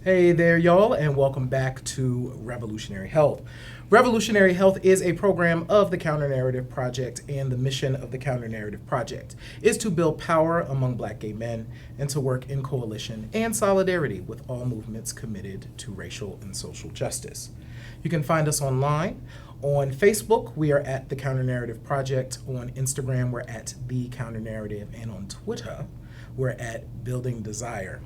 Hey there, y'all, and welcome back to Revolutionary Health. Revolutionary Health is a program of the Counter Narrative Project, and the mission of the Counter Narrative Project is to build power among Black gay men and to work in coalition and solidarity with all movements committed to racial and social justice. You can find us online. On Facebook, we are at the Counter Narrative Project. On Instagram, we're at The Counter Narrative. And on Twitter, we're at Building Desire.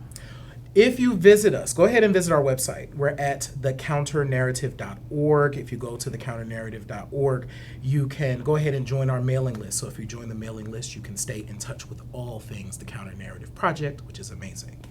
If you visit us, go ahead and visit our website. We're at thecounternarrative.org. If you go to thecounternarrative.org, you can go ahead and join our mailing list. So if you join the mailing list, you can stay in touch with all things the Counter Narrative Project, which is amazing.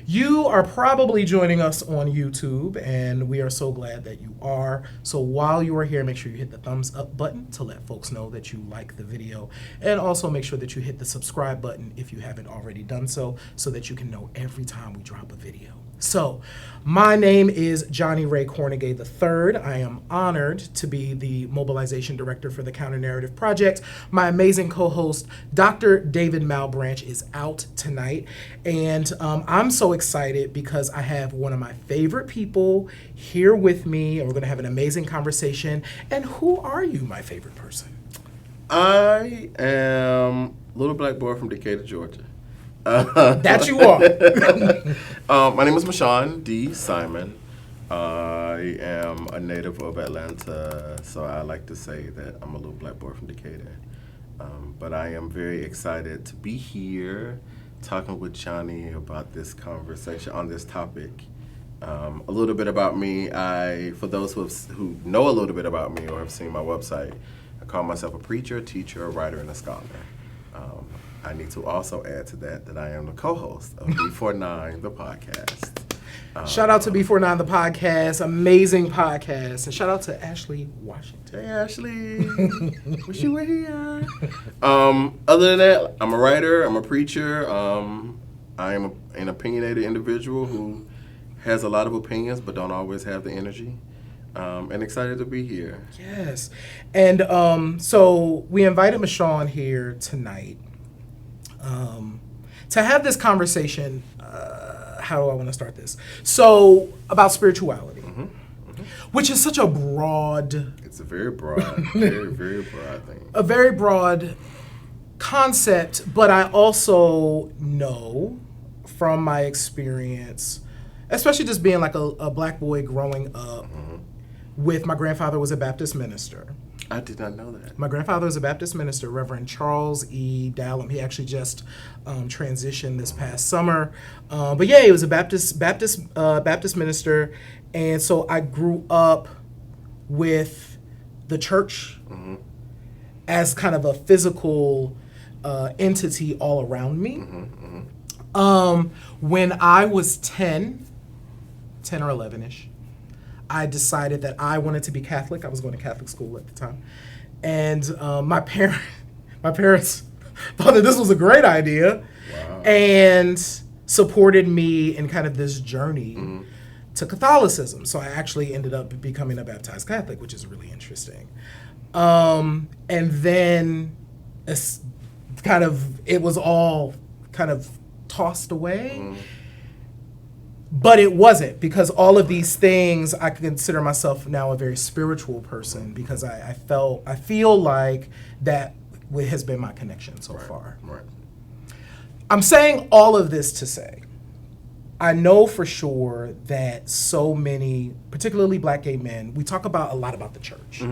You are probably joining us on YouTube, and we are so glad that you are. So while you are here, make sure you hit the thumbs up button to let folks know that you like the video. And also make sure that you hit the subscribe button if you haven't already done so that you can know every time we drop a video. So, my name is Johnnie Kornegay III. I am honored to be the mobilization director for the Counter Narrative Project. My amazing co-host, Dr. David Malbranch, is out tonight, and I'm so excited because I have one of my favorite people here with me, and we're going to have an amazing conversation. And who are you, my favorite person? I am a little black boy from Decatur, Georgia. That you are. My name is Mashaun D. Simon. I am a native of Atlanta, so I like to say that I'm a little black boy from Decatur. But I am very excited to be here talking with Johnnie about this conversation on this topic. A little bit about me. For those who know a little bit about me or have seen my website, I call myself a preacher, a teacher, a writer, and a scholar. I need to also add to that I am the co-host of B4Nine the Podcast. Shout out to B4Nine the Podcast, amazing podcast, and shout out to Ashley Washington. Hey Ashley, wish you were here. Other than that, I'm a writer, I'm a preacher. I am an opinionated individual who has a lot of opinions but don't always have the energy. And excited to be here. Yes, and so we invited Mashaun here tonight. To have this conversation, how do I want to start this? So, about spirituality, which is such a broad... It's a very broad, very, very broad thing. A very broad concept, but I also know from my experience, especially just being like a black boy growing up with, my grandfather was a Baptist minister. I did not know that. My grandfather was a Baptist minister, Reverend Charles E. Dallum. He actually just transitioned this past summer. But yeah, he was a Baptist minister. And so I grew up with the church as kind of a physical entity all around me. When I was 10 or 11-ish, I decided that I wanted to be Catholic. I was going to Catholic school at the time. And my parents thought that this was a great idea. Wow. And supported me in kind of this journey to Catholicism. So I actually ended up becoming a baptized Catholic, which is really interesting. And then it was all kind of tossed away. But it wasn't, because all of these things, I consider myself now a very spiritual person, because I feel like that has been my connection so far. Right. I'm saying all of this to say, I know for sure that so many, particularly black gay men, we talk a lot about the church.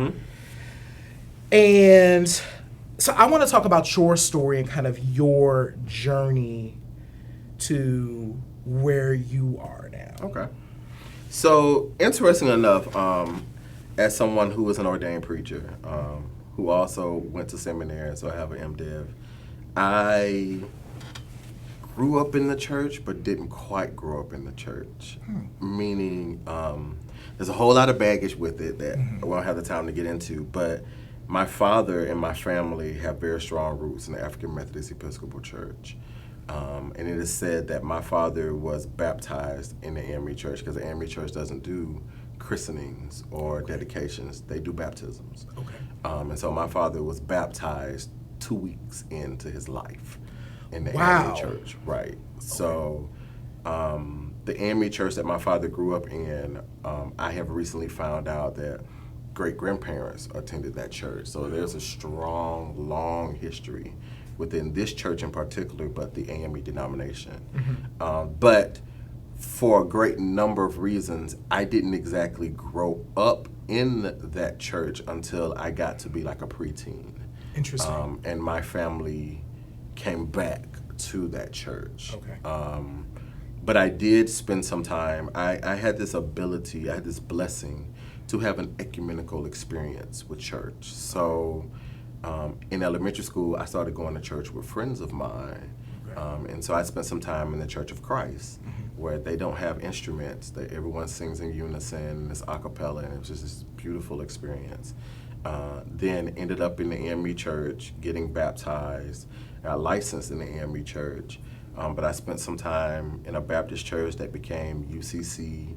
And so I want to talk about your story and kind of your journey to where you are now. Okay. So, interesting enough, as someone who is an ordained preacher, who also went to seminary, so I have an MDiv, I grew up in the church, but didn't quite grow up in the church. Meaning, there's a whole lot of baggage with it that I won't have the time to get into, but my father and my family have very strong roots in the African Methodist Episcopal Church. And it is said that my father was baptized in the AME Church, because the AME Church doesn't do christenings or dedications. They do baptisms. And so my father was baptized 2 weeks into his life in the AME Church. Right. So the AME church that my father grew up in, I have recently found out that great-grandparents attended that church. So there's a strong, long history within this church in particular, but the AME denomination. But for a great number of reasons, I didn't exactly grow up in that church until I got to be like a preteen. Interesting. And my family came back to that church. Okay. But I did spend some time, I had this ability, I had this blessing to have an ecumenical experience with church. So in elementary school, I started going to church with friends of mine. And so I spent some time in the Church of Christ, where they don't have instruments, that everyone sings in unison, it's a cappella, and it was just this beautiful experience. Then ended up in the AME church, getting baptized, licensed in the AME church. But I spent some time in a Baptist church that became UCC.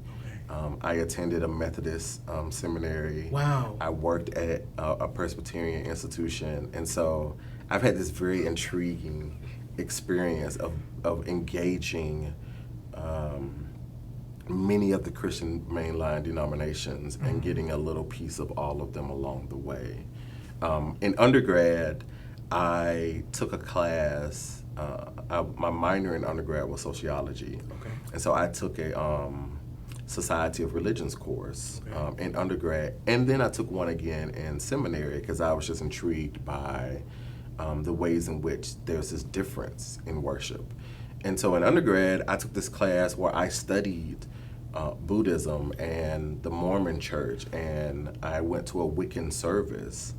I attended a Methodist seminary. Wow. I worked at a Presbyterian institution. And so I've had this very intriguing experience of engaging many of the Christian mainline denominations and getting a little piece of all of them along the way. In undergrad, I took a class, my minor in undergrad was sociology. Okay. And so I took a Society of Religions course in undergrad, and then I took one again in seminary because I was just intrigued by the ways in which there's this difference in worship. And so in undergrad, I took this class where I studied Buddhism and the Mormon church, and I went to a Wiccan service.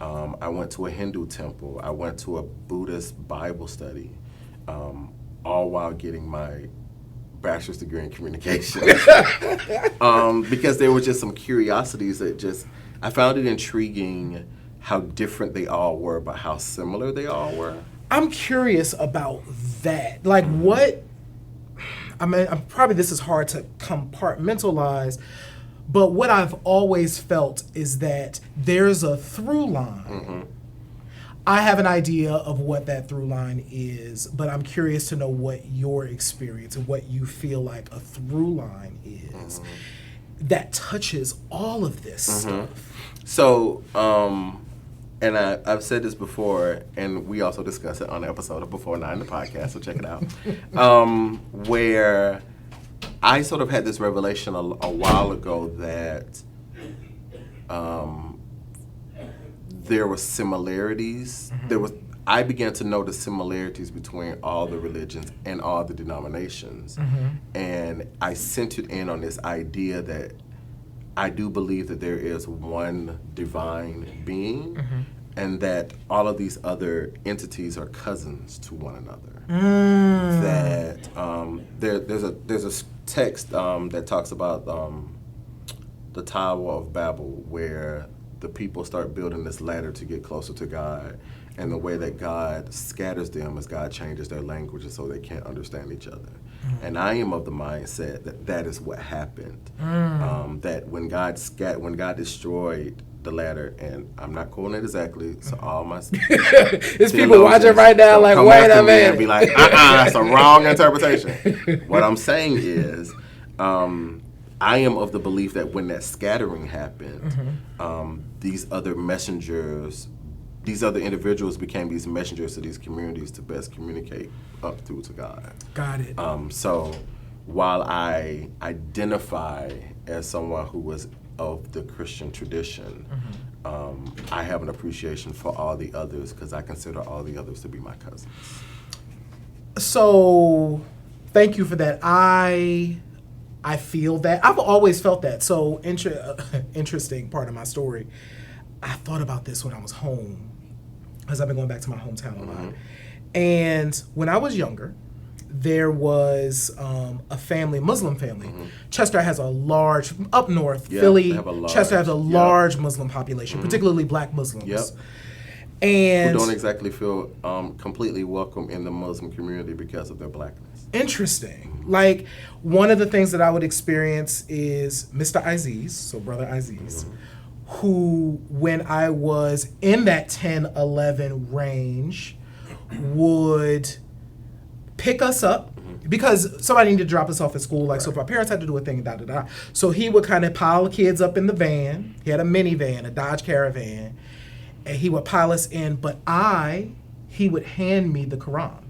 I went to a Hindu temple. I went to a Buddhist Bible study, all while getting my bachelor's degree in communication. Because there were just some curiosities that I found it intriguing how different they all were, but how similar they all were. I'm curious about that. Like what, I mean, probably this is hard to compartmentalize, but what I've always felt is that there's a through line. I have an idea of what that through line is, but I'm curious to know what your experience and what you feel like a through line is that touches all of this stuff. So, and I've said this before, and we also discussed it on an episode of B4Nine the Podcast, so check it out, where I sort of had this revelation a while ago that there were similarities. I began to notice similarities between all the religions and all the denominations. And I centered in on this idea that I do believe that there is one divine being, and that all of these other entities are cousins to one another. That there's a text that talks about the Tower of Babel, where the people start building this ladder to get closer to God, and the way that God scatters them is God changes their languages so they can't understand each other. And I am of the mindset that that is what happened. That when God destroyed the ladder, and I'm not quoting it exactly, so all my there's people watching right now like, wait a minute, and be like, that's a wrong interpretation. What I'm saying is, I am of the belief that when that scattering happened, these other individuals became these messengers to these communities to best communicate up through to God. Got it. So while I identify as someone who was of the Christian tradition, I have an appreciation for all the others because I consider all the others to be my cousins. So thank you for that. I feel that. I've always felt that. So interesting part of my story. I thought about this when I was home, because I've been going back to my hometown a lot. And when I was younger, there was a family, Muslim family. Chester has a large, up north, Philly, Chester has a large Muslim population, particularly black Muslims. And who don't exactly feel completely welcome in the Muslim community because of their blackness. Interesting. Like, one of the things that I would experience is Mr. Aziz, so Brother Aziz, who, when I was in that 10, 11 range, would pick us up, because somebody needed to drop us off at school. Like, so if our parents had to do a thing, da-da-da. So he would kind of pile the kids up in the van. He had a minivan, a Dodge Caravan. And he would pile us in. But he would hand me the Quran.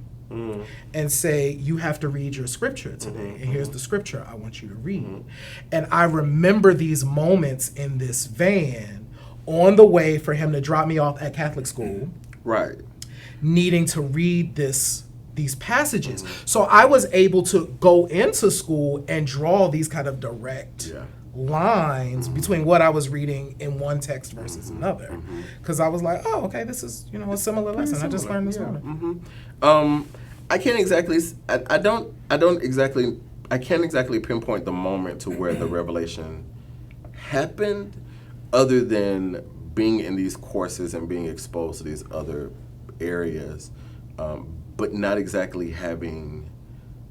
And say, you have to read your scripture today. And here's the scripture I want you to read. And I remember these moments in this van on the way for him to drop me off at Catholic school. Right. Needing to read these passages. So I was able to go into school and draw these kind of direct lines between what I was reading in one text versus another. Because I was like, oh, okay, this is, a similar lesson. I just learned this morning. I can't exactly. I can't exactly pinpoint the moment to where the revelation happened, other than being in these courses and being exposed to these other areas, but not exactly having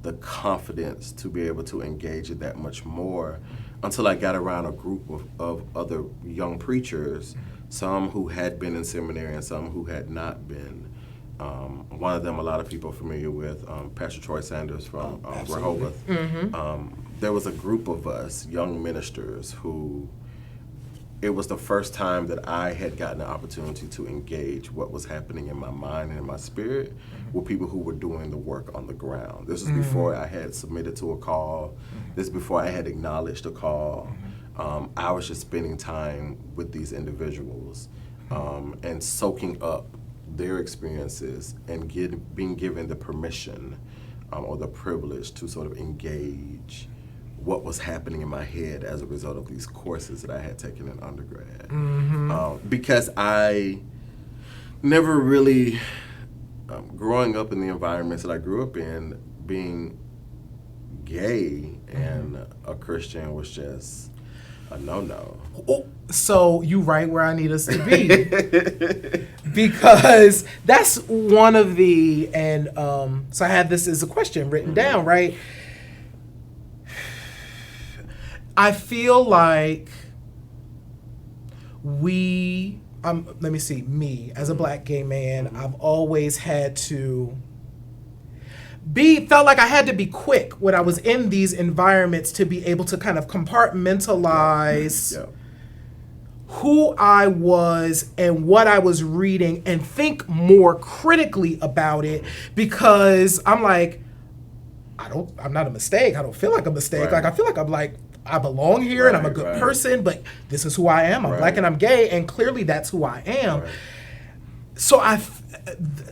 the confidence to be able to engage it that much more until I got around a group of other young preachers, some who had been in seminary and some who had not been. One of them, a lot of people are familiar with, Pastor Troy Sanders from Rehoboth. There was a group of us, young ministers, who it was the first time that I had gotten an opportunity to engage what was happening in my mind and in my spirit with people who were doing the work on the ground. This was before I had submitted to a call. This is before I had acknowledged a call. I was just spending time with these individuals and soaking up their experiences and being given the permission or the privilege to sort of engage what was happening in my head as a result of these courses that I had taken in undergrad. Because I never really, growing up in the environments that I grew up in, being gay and a Christian was just a no-no. Oh, so you right where I need us to be. Because that's one of the, and so I had this as a question written down, right? I feel like let me see, me as a black gay man, I've always had to felt like I had to be quick when I was in these environments to be able to kind of compartmentalize who I was and what I was reading and think more critically about it, because I'm like, I'm not a mistake. I don't feel like a mistake. Right. Like, I feel like I belong here and I'm a good person, but this is who I am. I'm black and I'm gay, and clearly that's who I am. So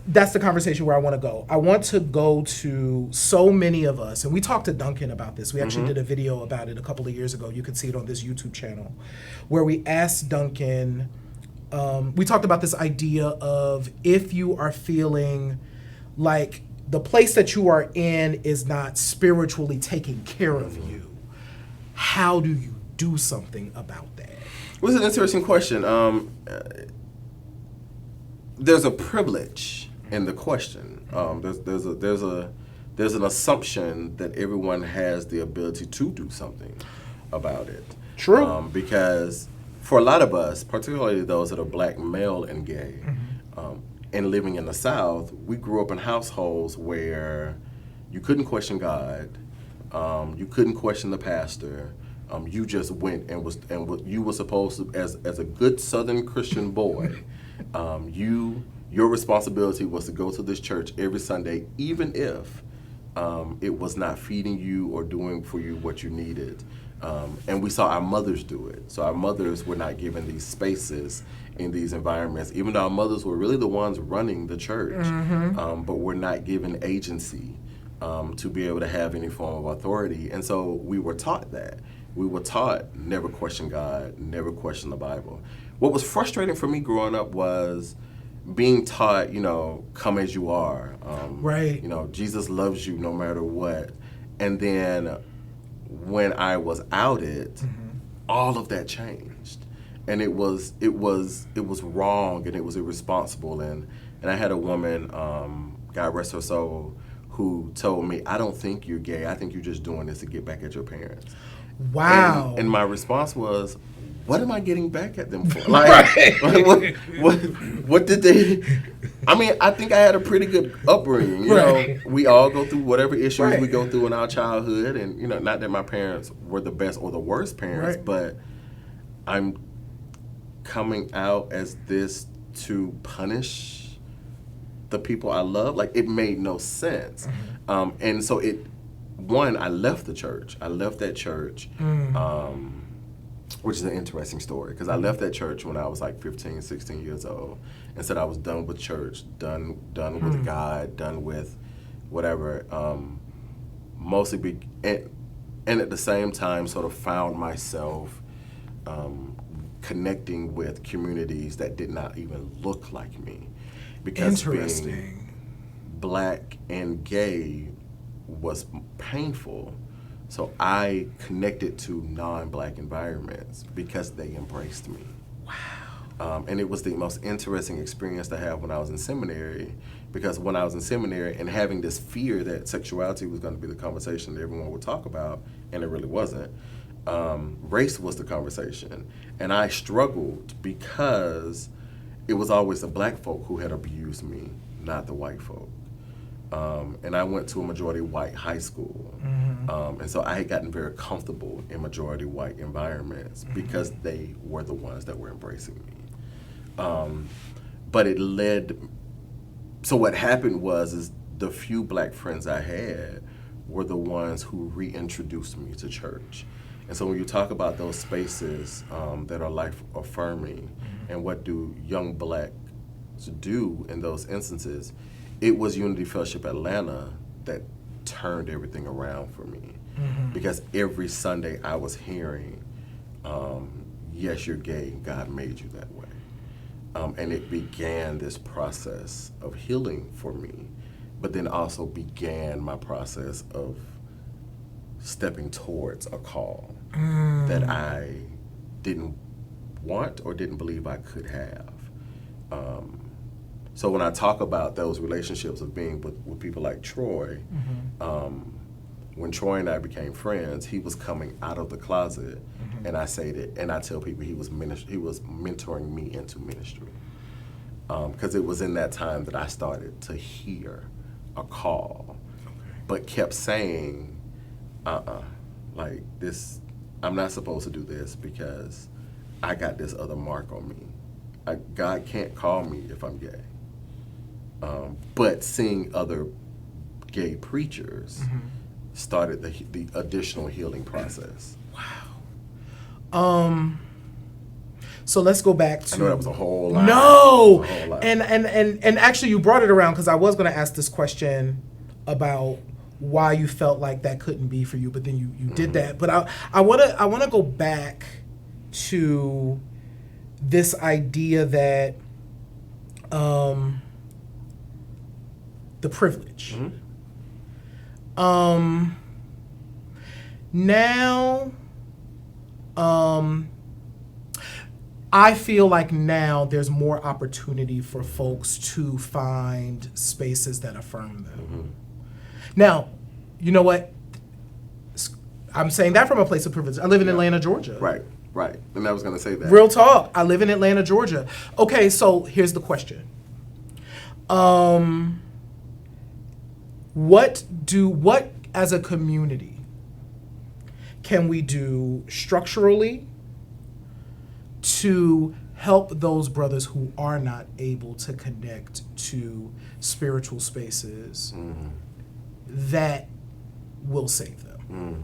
that's the conversation where I want to go. I want to go to so many of us, and we talked to Duncan about this. We actually did a video about it a couple of years ago. You can see it on this YouTube channel, where we asked Duncan, we talked about this idea of, if you are feeling like the place that you are in is not spiritually taking care of you, how do you do something about that? It was an interesting question. There's a privilege in the question. There's an assumption that everyone has the ability to do something about it. True. Because for a lot of us, particularly those that are black, male, and gay, and living in the South, we grew up in households where you couldn't question God, you couldn't question the pastor. You just went and you were supposed to, as a good Southern Christian boy, your responsibility was to go to this church every Sunday, even if it was not feeding you or doing for you what you needed. And we saw our mothers do it. So our mothers were not given these spaces in these environments, even though our mothers were really the ones running the church, but were not given agency to be able to have any form of authority. And so we were taught that. We were taught never question God, never question the Bible. What was frustrating for me growing up was being taught, come as you are. Right. Jesus loves you no matter what. And then when I was outed, all of that changed. And it was wrong and it was irresponsible. And I had a woman, God rest her soul, who told me, I don't think you're gay. I think you're just doing this to get back at your parents. Wow. And my response was, what am I getting back at them for? Like, what did they? I mean, I think I had a pretty good upbringing. You know, we all go through whatever issues we go through in our childhood, and you know, not that my parents were the best or the worst parents, but I'm coming out as this to punish the people I love. Like, it made no sense, and so I left the church. I left that church. Which is an interesting story, because I left that church when I was like 15, 16 years old, and said I was done with church, done with God, done with whatever. And at the same time, sort of found myself connecting with communities that did not even look like me, because being Black and gay was painful. So I connected to non-Black environments because they embraced me. Wow. And it was the most interesting experience to have when I was in seminary, because when I was in seminary and having this fear that sexuality was going to be the conversation that everyone would talk about, and it really wasn't, race was the conversation. And I struggled because it was always the Black folk who had abused me, not the white folk. And I went to a majority white high school. And so I had gotten very comfortable in majority white environments because they were the ones that were embracing me. But it led, so what happened is the few Black friends I had were the ones who reintroduced me to church. And so when you talk about those spaces that are life affirming, and what do young Blacks do in those instances, it was Unity Fellowship Atlanta that turned everything around for me. Because every Sunday I was hearing, yes, you're gay, God made you that way. And it began this process of healing for me, but then also began my process of stepping towards a call that I didn't want or didn't believe I could have. So when I talk about those relationships of being with people like Troy, when Troy and I became friends, he was coming out of the closet, and I say that, and I tell people he was mentoring me into ministry, because it was in that time that I started to hear a call, but kept saying, like this, I'm not supposed to do this because I got this other mark on me. God can't call me if I'm gay. But seeing other gay preachers started the additional healing process. Wow. So let's go back to. I know that was a whole lot. No, a whole lot. And actually you brought it around, because I was going to ask this question about why you felt like that couldn't be for you, but then you did that. But I want to go back to this idea that the privilege. Now, I feel like now there's more opportunity for folks to find spaces that affirm them. Now, you know what? I'm saying that from a place of privilege. I live in Atlanta, Georgia. Right. And I was going to say that. Real talk. I live in Atlanta, Georgia. Okay, so here's the question. What as a community can we do structurally to help those brothers who are not able to connect to spiritual spaces that will save them?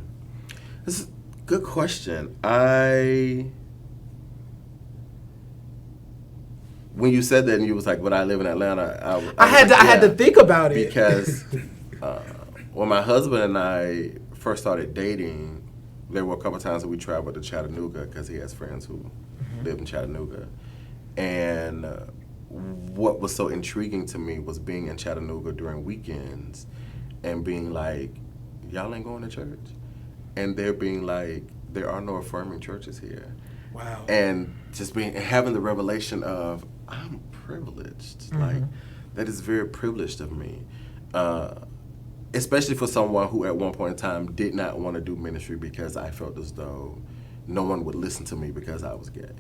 This is a good question. When you said that and you was like, "But I live in Atlanta," I had to think about it, because when my husband and I first started dating, there were a couple of times that we traveled to Chattanooga because he has friends who live in Chattanooga, and what was so intriguing to me was being in Chattanooga during weekends and being like, "Y'all ain't going to church," and they're being like, "There are no affirming churches here." Wow. And just having the revelation of, I'm privileged. Like, that is very privileged of me. Especially for someone who at one point in time did not want to do ministry because I felt as though no one would listen to me because I was gay.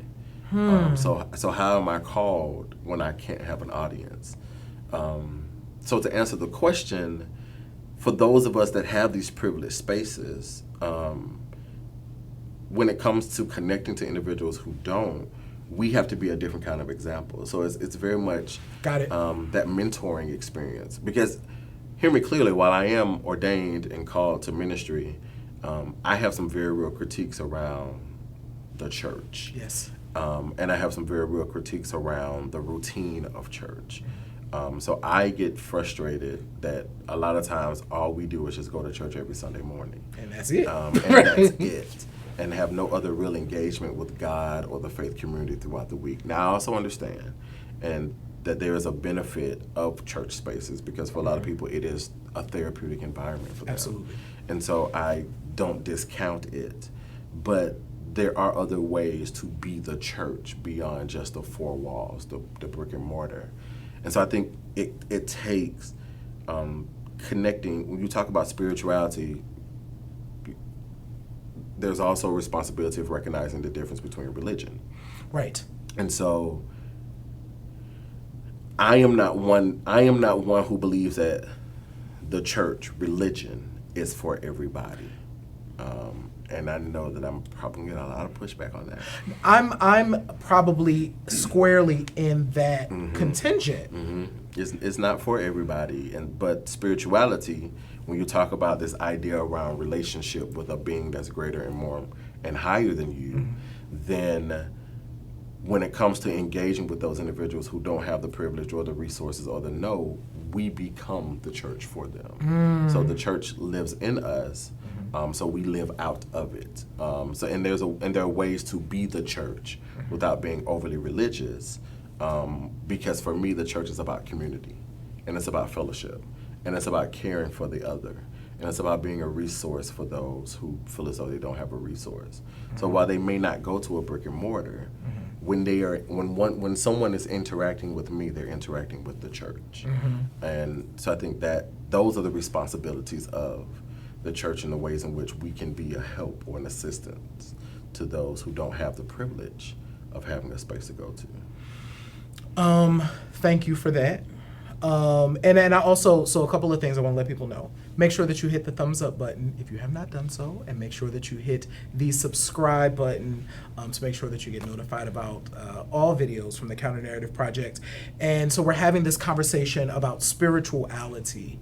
So how am I called when I can't have an audience? So to answer the question, for those of us that have these privileged spaces, when it comes to connecting to individuals who don't, we have to be a different kind of example. So it's very much Got it. That mentoring experience. Because, hear me clearly, while I am ordained and called to ministry, I have some very real critiques around the church. Yes. And I have some very real critiques around the routine of church. So I get frustrated that a lot of times all we do is just go to church every Sunday morning. And that's it. And that's it. And have no other real engagement with God or the faith community throughout the week. Now, I also understand and that there is a benefit of church spaces, because for a lot of people it is a therapeutic environment for them. Absolutely. And so I don't discount it. But there are other ways to be the church beyond just the four walls, the brick and mortar. And so I think it takes connecting. When you talk about spirituality, there's also a responsibility of recognizing the difference between religion. Right. And so I am not one who believes that the church, religion, is for everybody. And I know that I'm probably getting a lot of pushback on that. I'm probably squarely in that contingent. It's not for everybody, but spirituality, when you talk about this idea around relationship with a being that's greater and more and higher than you, then when it comes to engaging with those individuals who don't have the privilege or the resources or the know, we become the church for them. So the church lives in us, so we live out of it. And there are ways to be the church without being overly religious, because for me the church is about community, and it's about fellowship, and it's about caring for the other, and it's about being a resource for those who feel as though they don't have a resource. So while they may not go to a brick and mortar, when someone is interacting with me, they're interacting with the church. And so I think that those are the responsibilities of the church in the ways in which we can be a help or an assistance to those who don't have the privilege of having a space to go to. Thank you for that. And then I also, so a couple of things I want to let people know. Make sure that you hit the thumbs up button if you have not done so, and make sure that you hit the subscribe button to make sure that you get notified about all videos from the Counter Narrative Project. And so we're having this conversation about spirituality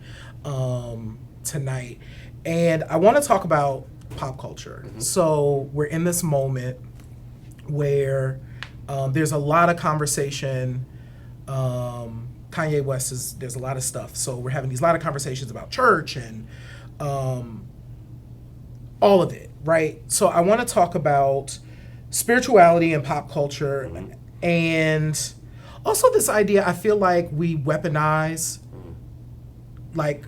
tonight. And I want to talk about pop culture. So we're in this moment where there's a lot of conversation. Kanye West there's a lot of stuff. So we're having these lot of conversations about church and all of it, right? So I want to talk about spirituality and pop culture, and also this idea I feel like we weaponize, like,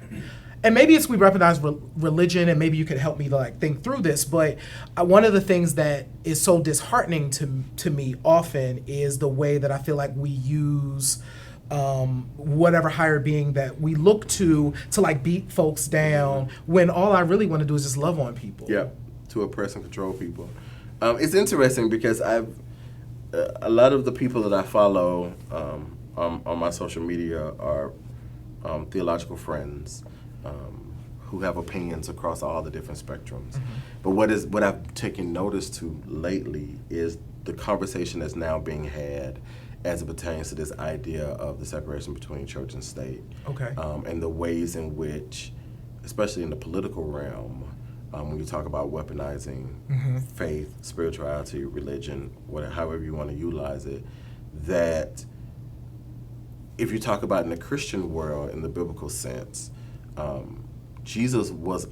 and maybe it's we weaponize religion, and maybe you could help me to like think through this, but one of the things that is so disheartening to me often is the way that I feel like we use whatever higher being that we look to like beat folks down, when all I really want to do is just love on people. Yeah, to oppress and control people. It's interesting because a lot of the people that I follow on my social media are theological friends who have opinions across all the different spectrums. But what I've taken notice to lately is the conversation that's now being had as it pertains to this idea of the separation between church and state. Okay. And the ways in which, especially in the political realm, when you talk about weaponizing faith, spirituality, religion, however you want to utilize it, that if you talk about in the Christian world, in the biblical sense, Jesus was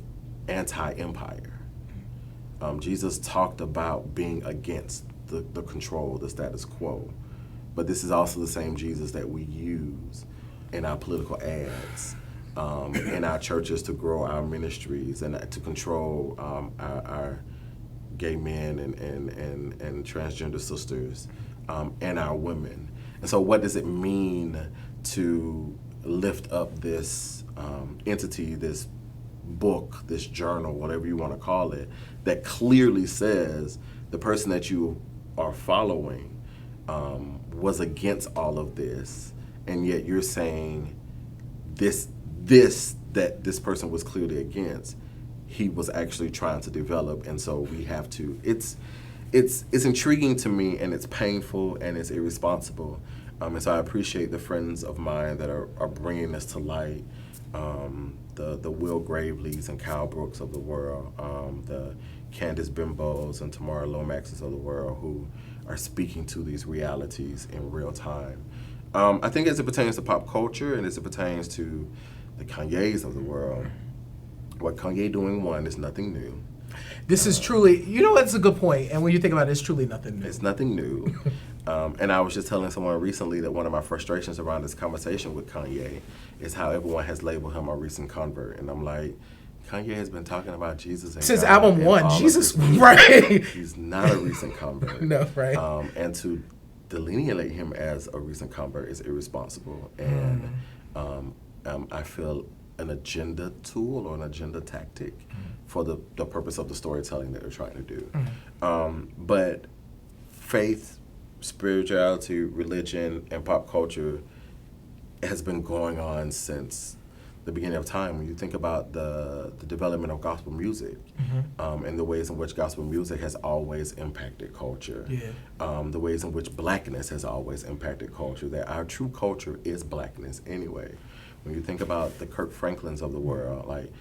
anti-empire. Jesus talked about being against the control, the status quo. But this is also the same Jesus that we use in our political ads, in our churches to grow our ministries and to control our gay men and transgender sisters and our women. And so what does it mean to lift up this entity, this book, this journal, whatever you want to call it, that clearly says the person that you are following was against all of this, and yet you're saying that this person was clearly against, he was actually trying to develop, and so we have to. It's intriguing to me, and it's painful, and it's irresponsible. And so I appreciate the friends of mine that are bringing this to light. The Will Graveleys and Kyle Brooks of the world, the Candace Bimbos and Tamara Lomaxes of the world, who are speaking to these realities in real time. I think as it pertains to pop culture and as it pertains to the Kanyes of the world, what Kanye doing is nothing new. This is truly, that's a good point. And when you think about it, it's truly nothing new. It's nothing new. And I was just telling someone recently that one of my frustrations around this conversation with Kanye is how everyone has labeled him a recent convert. And I'm like, Kanye has been talking about Jesus and since God album one. Jesus, right? He's not a recent convert. No, right. And to delineate him as a recent convert is irresponsible. And I feel an agenda tool or an agenda tactic for the purpose of the storytelling that they're trying to do. But faith, spirituality, religion, and pop culture has been going on since the beginning of time. When you think about the development of gospel music and the ways in which gospel music has always impacted culture, the ways in which blackness has always impacted culture, that our true culture is blackness anyway. When you think about the Kirk Franklins of the world, like,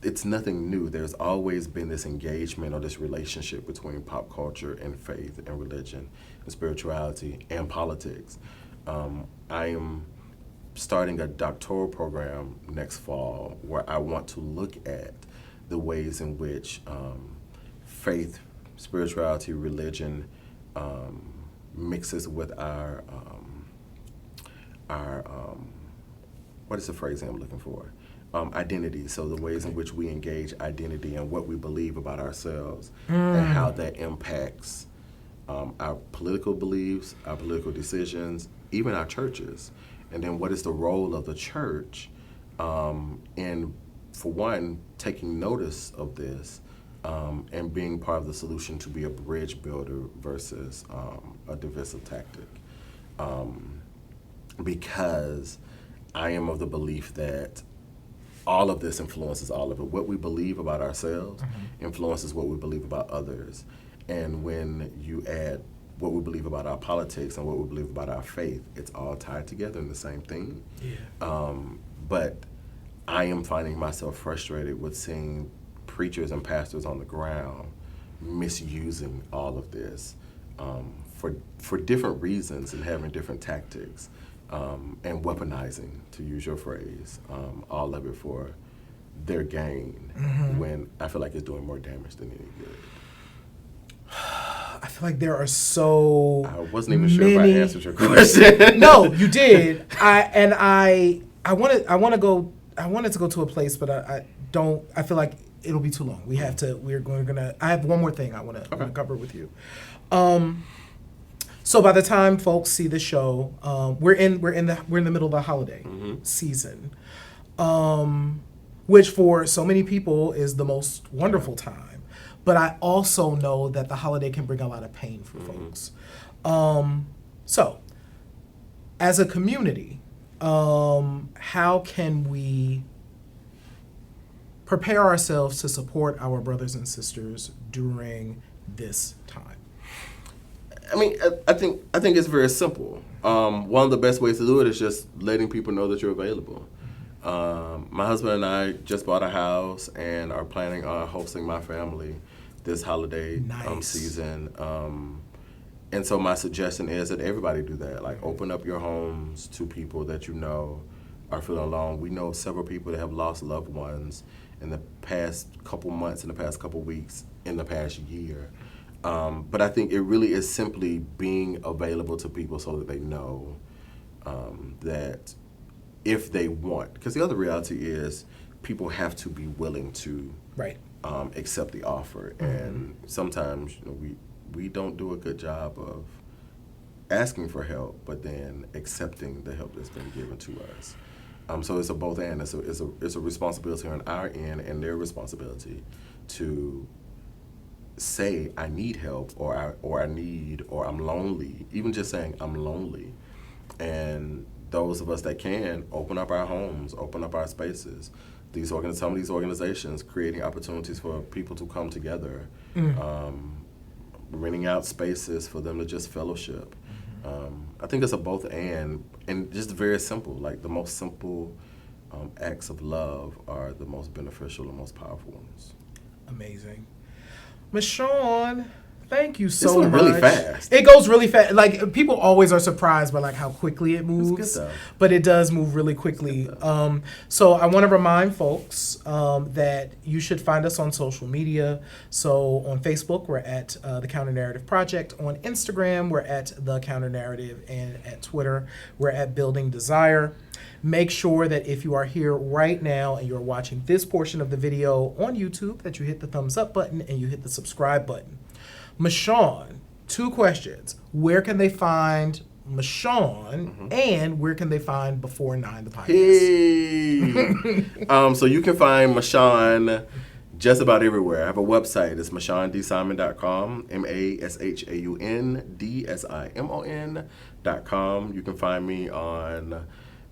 it's nothing new. There's always been this engagement or this relationship between pop culture and faith and religion and spirituality and politics. I am starting a doctoral program next fall where I want to look at the ways in which faith, spirituality, religion mixes with our what is the phrase I'm looking for? Identity. So the ways in which we engage identity and what we believe about ourselves and how that impacts our political beliefs, our political decisions, even our churches. And then what is the role of the church in, for one, taking notice of this and being part of the solution to be a bridge builder versus a divisive tactic. Because I am of the belief that all of this influences all of it. What we believe about ourselves influences what we believe about others. And when you add what we believe about our politics and what we believe about our faith, it's all tied together in the same thing. But I am finding myself frustrated with seeing preachers and pastors on the ground misusing all of this for different reasons and having different tactics. And weaponizing, to use your phrase, all of it for their gain, when I feel like it's doing more damage than any good. I feel like there are so I wasn't even sure if I answered your question. No, you did. I wanted to go to a place, but I don't. I feel like it'll be too long. We're gonna. I have one more thing I want to cover with you. So by the time folks see the show, we're in the middle of the holiday season, which for so many people is the most wonderful time. But I also know that the holiday can bring a lot of pain for folks. So, as a community, how can we prepare ourselves to support our brothers and sisters during this time? I mean, I think it's very simple. One of the best ways to do it is just letting people know that you're available. My husband and I just bought a house and are planning on hosting my family this holiday season. And so my suggestion is that everybody do that. Like, open up your homes to people that you know are feeling alone. We know several people that have lost loved ones in the past couple months, in the past couple weeks, in the past year. But I think it really is simply being available to people so that they know that if they want, because the other reality is people have to be willing to accept the offer. And sometimes we don't do a good job of asking for help, but then accepting the help that's been given to us. So it's a both and. It's a responsibility on our end and their responsibility to say I need help or I'm lonely, even just saying I'm lonely. And those of us that can open up our homes, open up our spaces. Some of these organizations creating opportunities for people to come together, renting out spaces for them to just fellowship. I think it's a both and just very simple. Like the most simple acts of love are the most beneficial and most powerful ones. Amazing. Mashaun, thank you so much. This went really fast. It goes really fast. Like, people always are surprised by like how quickly it moves. It's good, though. But it does move really quickly. So I want to remind folks that you should find us on social media. So on Facebook, we're at The Counter Narrative Project. On Instagram, we're at The Counter Narrative. And at Twitter, we're at Building Desire. Make sure that if you are here right now and you're watching this portion of the video on YouTube, that you hit the thumbs up button and you hit the subscribe button. Mashaun, 2 questions. Where can they find Mashaun, and where can they find B4Nine the Podcast? Hey. So you can find Mashaun just about everywhere. I have a website. It's MashaunDsimon.com, MashaunDsimon.com. You can find me on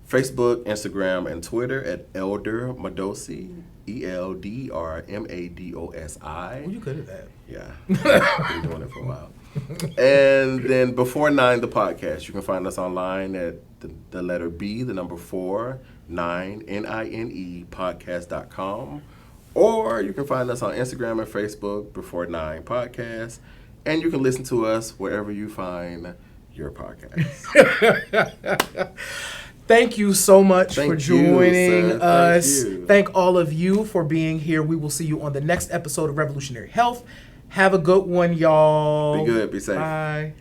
Facebook, Instagram, and Twitter at Elder Madosi, ELDRMADOSI. Oh, you good at that. Yeah, I've been doing it for a while. And then B4Nine the Podcast. You can find us online at the letter B, the number 4, 9, NINE, podcast.com. Or you can find us on Instagram and Facebook, B4Nine Podcast. And you can listen to us wherever you find your podcast. Thank you so much for joining us. Thank all of you for being here. We will see you on the next episode of Revolutionary Health. Have a good one, y'all. Be good. Be safe. Bye.